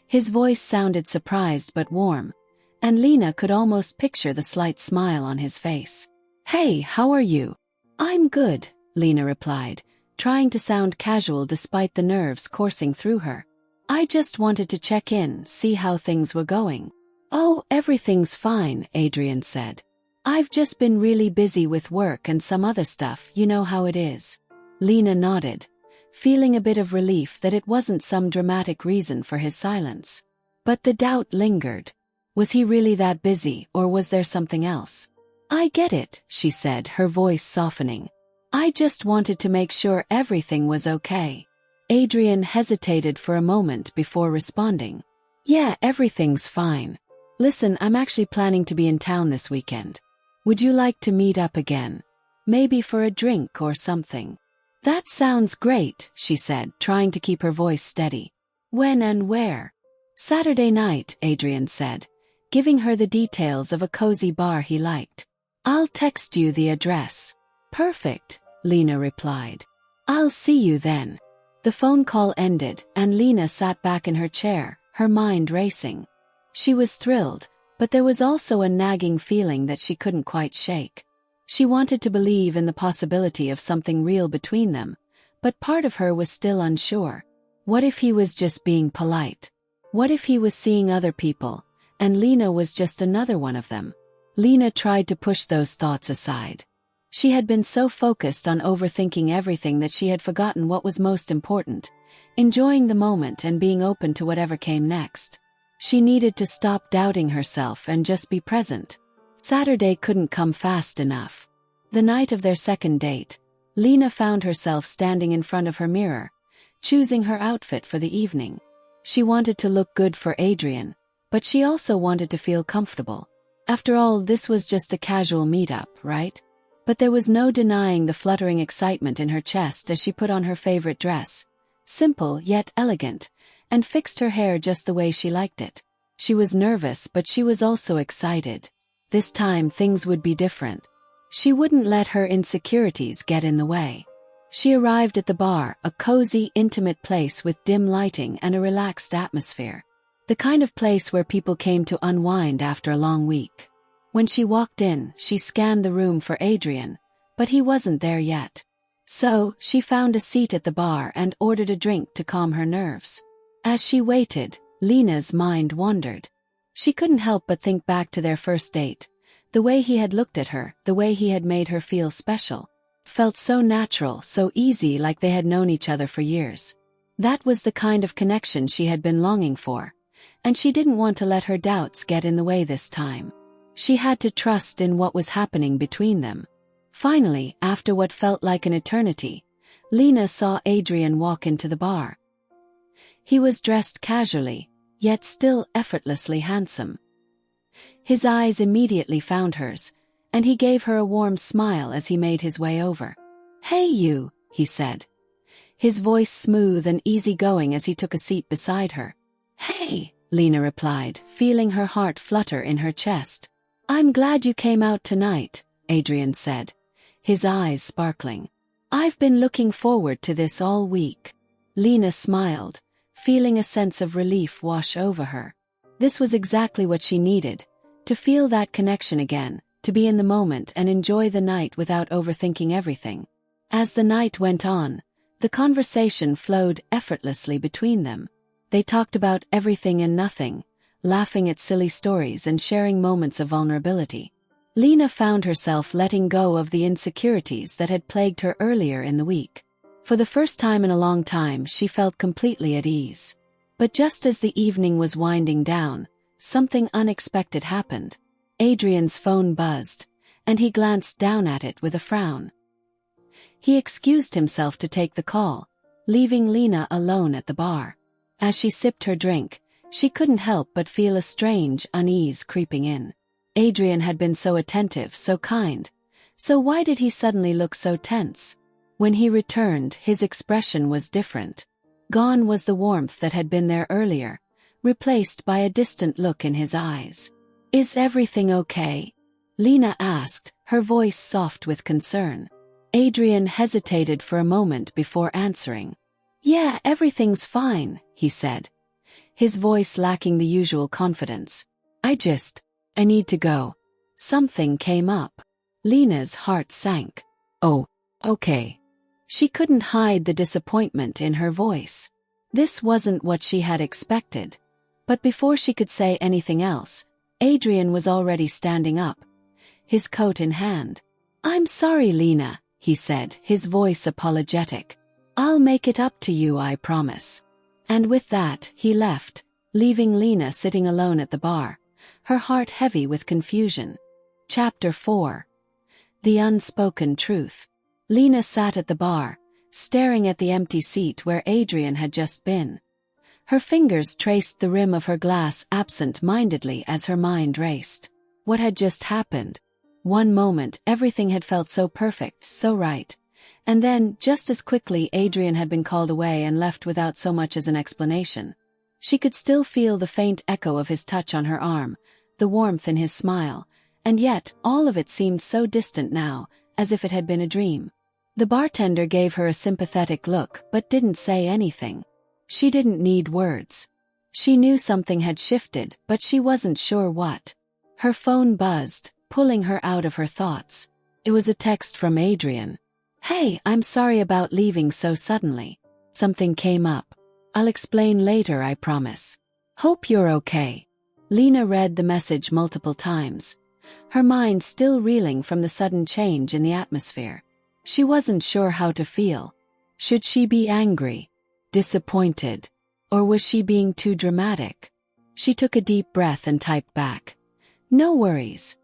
His voice sounded surprised but warm, and Lena could almost picture the slight smile on his face. "Hey, how are you?" "I'm good," Lena replied, trying to sound casual despite the nerves coursing through her. "I just wanted to check in, see how things were going." "Oh, everything's fine," Adrian said. "I've just been really busy with work and some other stuff, you know how it is." Lena nodded, feeling a bit of relief that it wasn't some dramatic reason for his silence. But the doubt lingered. Was he really that busy, or was there something else? "I get it," she said, her voice softening. "I just wanted to make sure everything was okay." Adrian hesitated for a moment before responding. "Yeah, everything's fine. Listen, I'm actually planning to be in town this weekend. Would you like to meet up again? Maybe for a drink or something?" "That sounds great," she said, trying to keep her voice steady. "When and where?" "Saturday night," Adrian said, giving her the details of a cozy bar he liked. "I'll text you the address." "Perfect," Lena replied. "I'll see you then." The phone call ended, and Lena sat back in her chair, her mind racing. She was thrilled, but there was also a nagging feeling that she couldn't quite shake. She wanted to believe in the possibility of something real between them, but part of her was still unsure. What if he was just being polite? What if he was seeing other people, and Lena was just another one of them? Lena tried to push those thoughts aside. She had been so focused on overthinking everything that she had forgotten what was most important, enjoying the moment and being open to whatever came next. She needed to stop doubting herself and just be present. Saturday couldn't come fast enough. The night of their second date, Lena found herself standing in front of her mirror, choosing her outfit for the evening. She wanted to look good for Adrian, but she also wanted to feel comfortable. After all, this was just a casual meetup, right? But there was no denying the fluttering excitement in her chest as she put on her favorite dress, simple yet elegant, and fixed her hair just the way she liked it. She was nervous, but she was also excited. This time things would be different. She wouldn't let her insecurities get in the way. She arrived at the bar, a cozy, intimate place with dim lighting and a relaxed atmosphere. The kind of place where people came to unwind after a long week. When she walked in, she scanned the room for Adrian, but he wasn't there yet. So, she found a seat at the bar and ordered a drink to calm her nerves. As she waited, Lena's mind wandered. She couldn't help but think back to their first date. The way he had looked at her, the way he had made her feel special. Felt so natural, so easy, like they had known each other for years. That was the kind of connection she had been longing for, and she didn't want to let her doubts get in the way this time. She had to trust in what was happening between them. Finally, after what felt like an eternity, Lena saw Adrian walk into the bar. He was dressed casually, yet still effortlessly handsome. His eyes immediately found hers, and he gave her a warm smile as he made his way over. "Hey you," he said. His voice smooth and easygoing as he took a seat beside her. "Hey," Lena replied, feeling her heart flutter in her chest. "I'm glad you came out tonight," Adrian said, his eyes sparkling. "I've been looking forward to this all week." Lena smiled, feeling a sense of relief wash over her. This was exactly what she needed, to feel that connection again, to be in the moment and enjoy the night without overthinking everything. As the night went on, the conversation flowed effortlessly between them. They talked about everything and nothing, laughing at silly stories and sharing moments of vulnerability. Lena found herself letting go of the insecurities that had plagued her earlier in the week. For the first time in a long time, she felt completely at ease. But just as the evening was winding down, something unexpected happened. Adrian's phone buzzed, and he glanced down at it with a frown. He excused himself to take the call, leaving Lena alone at the bar. As she sipped her drink, she couldn't help but feel a strange unease creeping in. Adrian had been so attentive, so kind. So why did he suddenly look so tense? When he returned, his expression was different. Gone was the warmth that had been there earlier, replaced by a distant look in his eyes. "Is everything okay?" Lena asked, her voice soft with concern. Adrian hesitated for a moment before answering. "Yeah, everything's fine," he said, his voice lacking the usual confidence. I need to go. Something came up." Lena's heart sank. "Oh, okay." She couldn't hide the disappointment in her voice. This wasn't what she had expected. But before she could say anything else, Adrian was already standing up, his coat in hand. "I'm sorry, Lena," he said, his voice apologetic. "I'll make it up to you, I promise." And with that, he left, leaving Lena sitting alone at the bar, her heart heavy with confusion. Chapter 4. The Unspoken Truth. Lena sat at the bar, staring at the empty seat where Adrian had just been. Her fingers traced the rim of her glass absent-mindedly as her mind raced. What had just happened? One moment, everything had felt so perfect, so right. And then, just as quickly, Adrian had been called away and left without so much as an explanation. She could still feel the faint echo of his touch on her arm, the warmth in his smile, and yet, all of it seemed so distant now, as if it had been a dream. The bartender gave her a sympathetic look but didn't say anything. She didn't need words. She knew something had shifted, but she wasn't sure what. Her phone buzzed, pulling her out of her thoughts. It was a text from Adrian. "Hey, I'm sorry about leaving so suddenly. Something came up. I'll explain later, I promise. Hope you're okay." Lena read the message multiple times, her mind still reeling from the sudden change in the atmosphere. She wasn't sure how to feel. Should she be angry, disappointed, or was she being too dramatic? She took a deep breath and typed back, "No worries.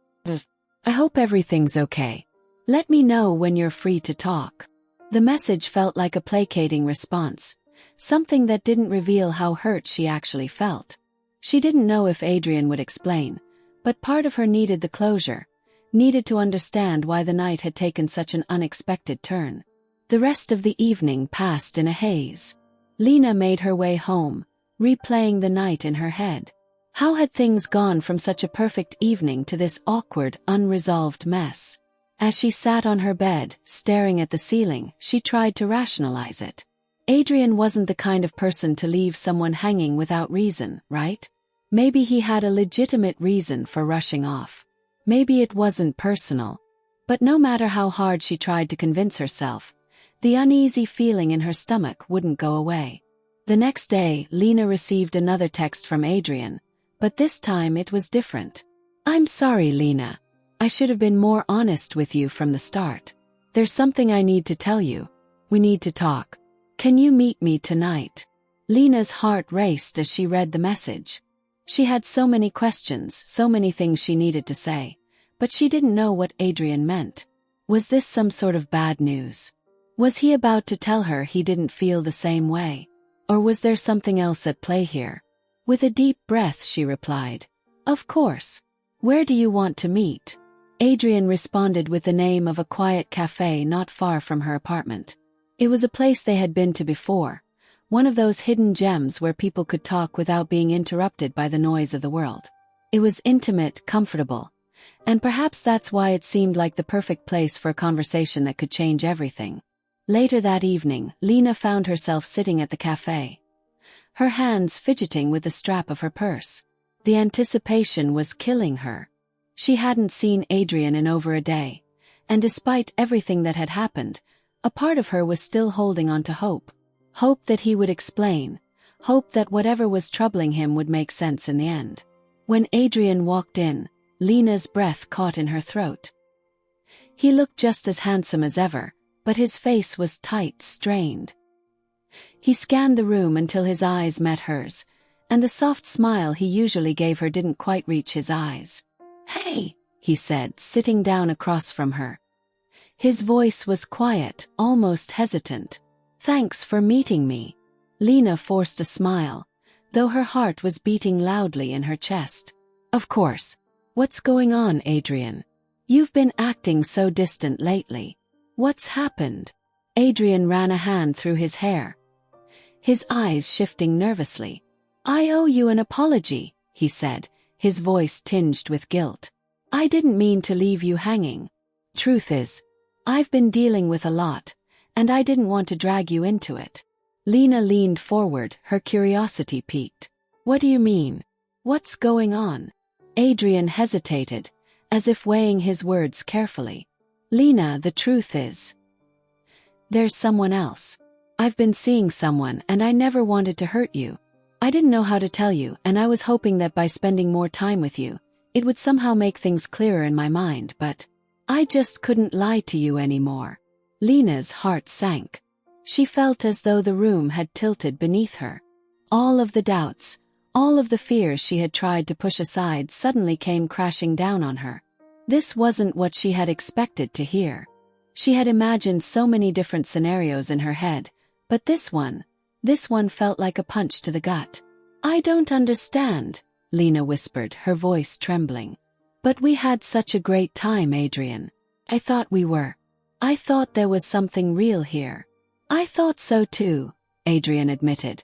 I hope everything's okay. Let me know when you're free to talk." The message felt like a placating response, something that didn't reveal how hurt she actually felt. She didn't know if Adrian would explain, but part of her needed the closure, needed to understand why the night had taken such an unexpected turn. The rest of the evening passed in a haze. Lena made her way home, replaying the night in her head. How had things gone from such a perfect evening to this awkward, unresolved mess? As she sat on her bed, staring at the ceiling, she tried to rationalize it. Adrian wasn't the kind of person to leave someone hanging without reason, right? Maybe he had a legitimate reason for rushing off. Maybe it wasn't personal. But no matter how hard she tried to convince herself, the uneasy feeling in her stomach wouldn't go away. The next day, Lena received another text from Adrian, but this time it was different. "I'm sorry, Lena. I should have been more honest with you from the start. There's something I need to tell you. We need to talk. Can you meet me tonight?" Lena's heart raced as she read the message. She had so many questions, so many things she needed to say, but she didn't know what Adrian meant. Was this some sort of bad news? Was he about to tell her he didn't feel the same way? Or was there something else at play here? With a deep breath, she replied, "Of course. Where do you want to meet?" Adrian responded with the name of a quiet cafe not far from her apartment. It was a place they had been to before, one of those hidden gems where people could talk without being interrupted by the noise of the world. It was intimate, comfortable, and perhaps that's why it seemed like the perfect place for a conversation that could change everything. Later that evening, Lena found herself sitting at the cafe, her hands fidgeting with the strap of her purse. The anticipation was killing her. She hadn't seen Adrian in over a day, and despite everything that had happened, a part of her was still holding on to hope. Hope that he would explain, hope that whatever was troubling him would make sense in the end. When Adrian walked in, Lena's breath caught in her throat. He looked just as handsome as ever, but his face was tight, strained. He scanned the room until his eyes met hers, and the soft smile he usually gave her didn't quite reach his eyes. "Hey," he said, sitting down across from her. His voice was quiet, almost hesitant. "Thanks for meeting me." Lena forced a smile, though her heart was beating loudly in her chest. "Of course. What's going on, Adrian? You've been acting so distant lately. What's happened?" Adrian ran a hand through his hair, his eyes shifting nervously. "I owe you an apology," he said, his voice tinged with guilt. "I didn't mean to leave you hanging. Truth is, I've been dealing with a lot, and I didn't want to drag you into it." Lena leaned forward, her curiosity piqued. "What do you mean? What's going on?" Adrian hesitated, as if weighing his words carefully. "Lena, the truth is, there's someone else. I've been seeing someone, and I never wanted to hurt you. I didn't know how to tell you, and I was hoping that by spending more time with you, it would somehow make things clearer in my mind, but I just couldn't lie to you anymore." Lena's heart sank. She felt as though the room had tilted beneath her. All of the doubts, all of the fears she had tried to push aside suddenly came crashing down on her. This wasn't what she had expected to hear. She had imagined so many different scenarios in her head, but this one felt like a punch to the gut. "I don't understand," Lena whispered, her voice trembling. "But we had such a great time, Adrian. I thought we were. I thought there was something real here." "I thought so too," Adrian admitted,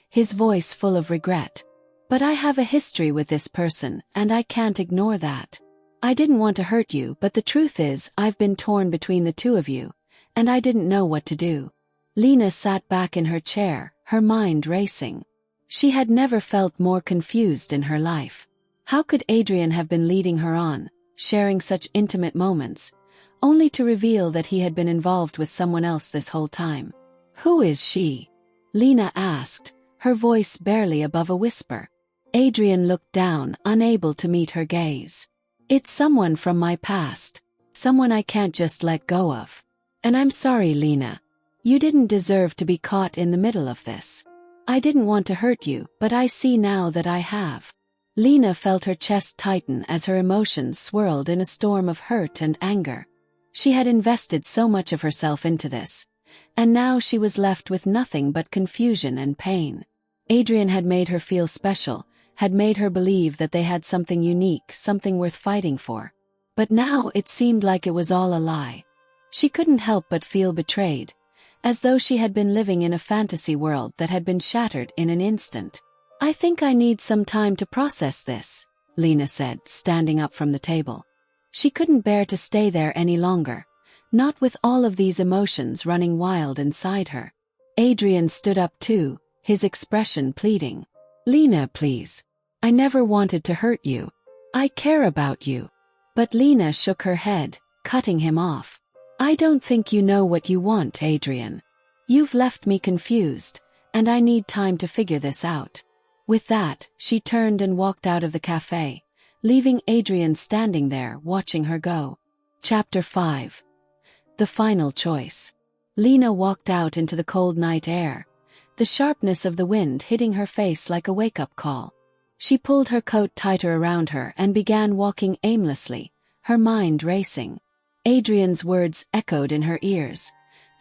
his voice full of regret. "But I have a history with this person, and I can't ignore that. I didn't want to hurt you, but the truth is, I've been torn between the two of you, and I didn't know what to do." Lena sat back in her chair, her mind racing. She had never felt more confused in her life. How could Adrian have been leading her on, sharing such intimate moments, only to reveal that he had been involved with someone else this whole time. "Who is she?" Lena asked, her voice barely above a whisper. Adrian looked down, unable to meet her gaze. "It's someone from my past. Someone I can't just let go of. And I'm sorry, Lena. You didn't deserve to be caught in the middle of this. I didn't want to hurt you, but I see now that I have." Lena felt her chest tighten as her emotions swirled in a storm of hurt and anger. She had invested so much of herself into this, and now she was left with nothing but confusion and pain. Adrian had made her feel special, had made her believe that they had something unique, something worth fighting for. But now it seemed like it was all a lie. She couldn't help but feel betrayed, as though she had been living in a fantasy world that had been shattered in an instant. "I think I need some time to process this," Lena said, standing up from the table. She couldn't bear to stay there any longer, not with all of these emotions running wild inside her. Adrian stood up too, his expression pleading. "Lena, please. I never wanted to hurt you. I care about you." But Lena shook her head, cutting him off. "I don't think you know what you want, Adrian. You've left me confused, and I need time to figure this out." With that, she turned and walked out of the cafe, leaving Adrian standing there watching her go. Chapter 5. The Final Choice. Lena walked out into the cold night air, the sharpness of the wind hitting her face like a wake-up call. She pulled her coat tighter around her and began walking aimlessly, her mind racing. Adrian's words echoed in her ears,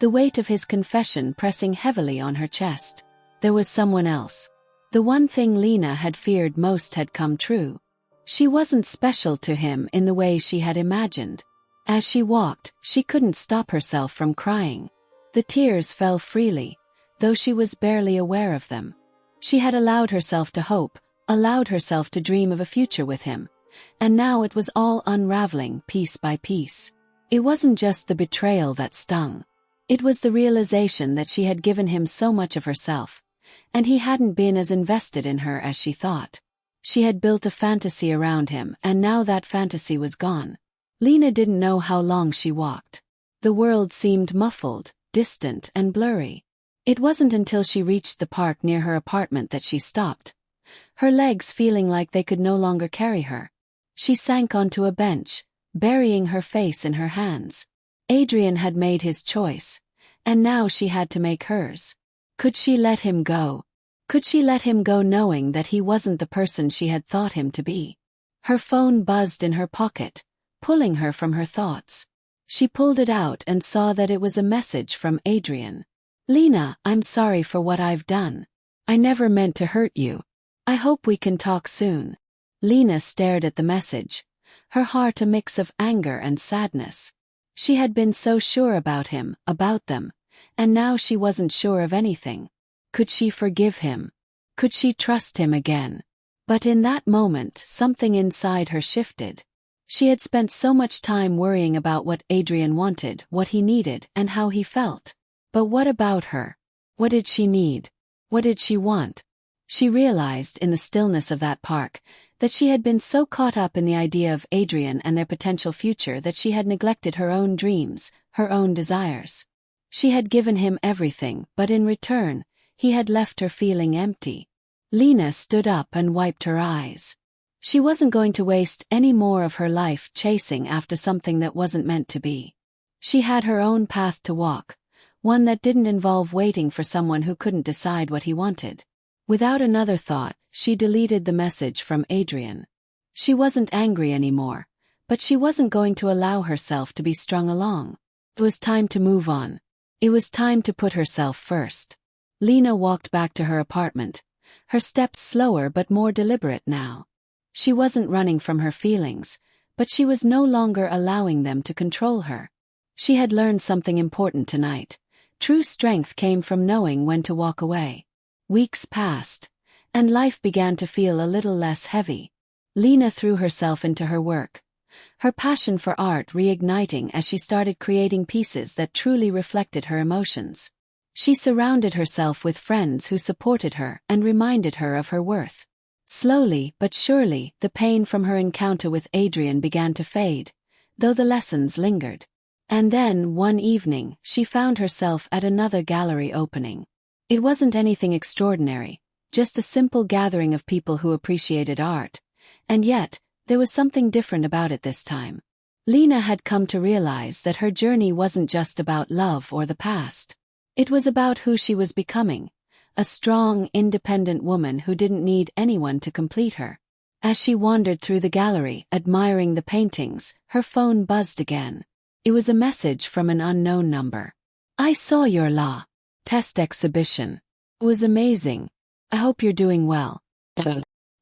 the weight of his confession pressing heavily on her chest. There was someone else. The one thing Lena had feared most had come true. She wasn't special to him in the way she had imagined. As she walked, she couldn't stop herself from crying. The tears fell freely, though she was barely aware of them. She had allowed herself to hope, allowed herself to dream of a future with him, and now it was all unraveling piece by piece. It wasn't just the betrayal that stung. It was the realization that she had given him so much of herself, and he hadn't been as invested in her as she thought. She had built a fantasy around him, and now that fantasy was gone. Lena didn't know how long she walked. The world seemed muffled, distant, and blurry. It wasn't until she reached the park near her apartment that she stopped, her legs feeling like they could no longer carry her. She sank onto a bench, burying her face in her hands. Adrian had made his choice, and now she had to make hers. Could she let him go? Could she let him go knowing that he wasn't the person she had thought him to be? Her phone buzzed in her pocket, pulling her from her thoughts. She pulled it out and saw that it was a message from Adrian. "Lena, I'm sorry for what I've done. I never meant to hurt you. I hope we can talk soon." Lena stared at the message, her heart a mix of anger and sadness. She had been so sure about him, about them, and now she wasn't sure of anything. Could she forgive him? Could she trust him again? But in that moment, something inside her shifted. She had spent so much time worrying about what Adrian wanted, what he needed, and how he felt. But what about her? What did she need? What did she want? She realized in the stillness of that park that she had been so caught up in the idea of Adrian and their potential future that she had neglected her own dreams, her own desires. She had given him everything, but in return, he had left her feeling empty. Lena stood up and wiped her eyes. She wasn't going to waste any more of her life chasing after something that wasn't meant to be. She had her own path to walk, one that didn't involve waiting for someone who couldn't decide what he wanted. Without another thought, she deleted the message from Adrian. She wasn't angry anymore, but she wasn't going to allow herself to be strung along. It was time to move on. It was time to put herself first. Lena walked back to her apartment, her steps slower but more deliberate now. She wasn't running from her feelings, but she was no longer allowing them to control her. She had learned something important tonight. True strength came from knowing when to walk away. Weeks passed, and life began to feel a little less heavy. Lena threw herself into her work, her passion for art reigniting as she started creating pieces that truly reflected her emotions. She surrounded herself with friends who supported her and reminded her of her worth. Slowly but surely, the pain from her encounter with Adrian began to fade, though the lessons lingered. And then, one evening, she found herself at another gallery opening. It wasn't anything extraordinary, just a simple gathering of people who appreciated art. And yet, there was something different about it this time. Lena had come to realize that her journey wasn't just about love or the past. It was about who she was becoming, a strong, independent woman who didn't need anyone to complete her. As she wandered through the gallery, admiring the paintings, her phone buzzed again. It was a message from an unknown number. "I saw your La test exhibition. It was amazing. I hope you're doing well."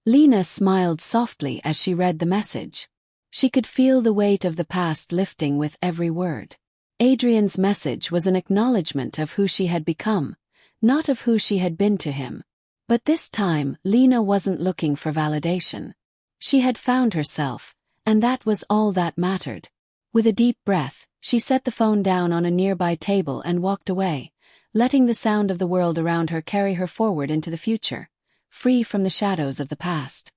Lena smiled softly as she read the message. She could feel the weight of the past lifting with every word. Adrian's message was an acknowledgement of who she had become, not of who she had been to him. But this time, Lena wasn't looking for validation. She had found herself, and that was all that mattered. With a deep breath, she set the phone down on a nearby table and walked away, letting the sound of the world around her carry her forward into the future, free from the shadows of the past.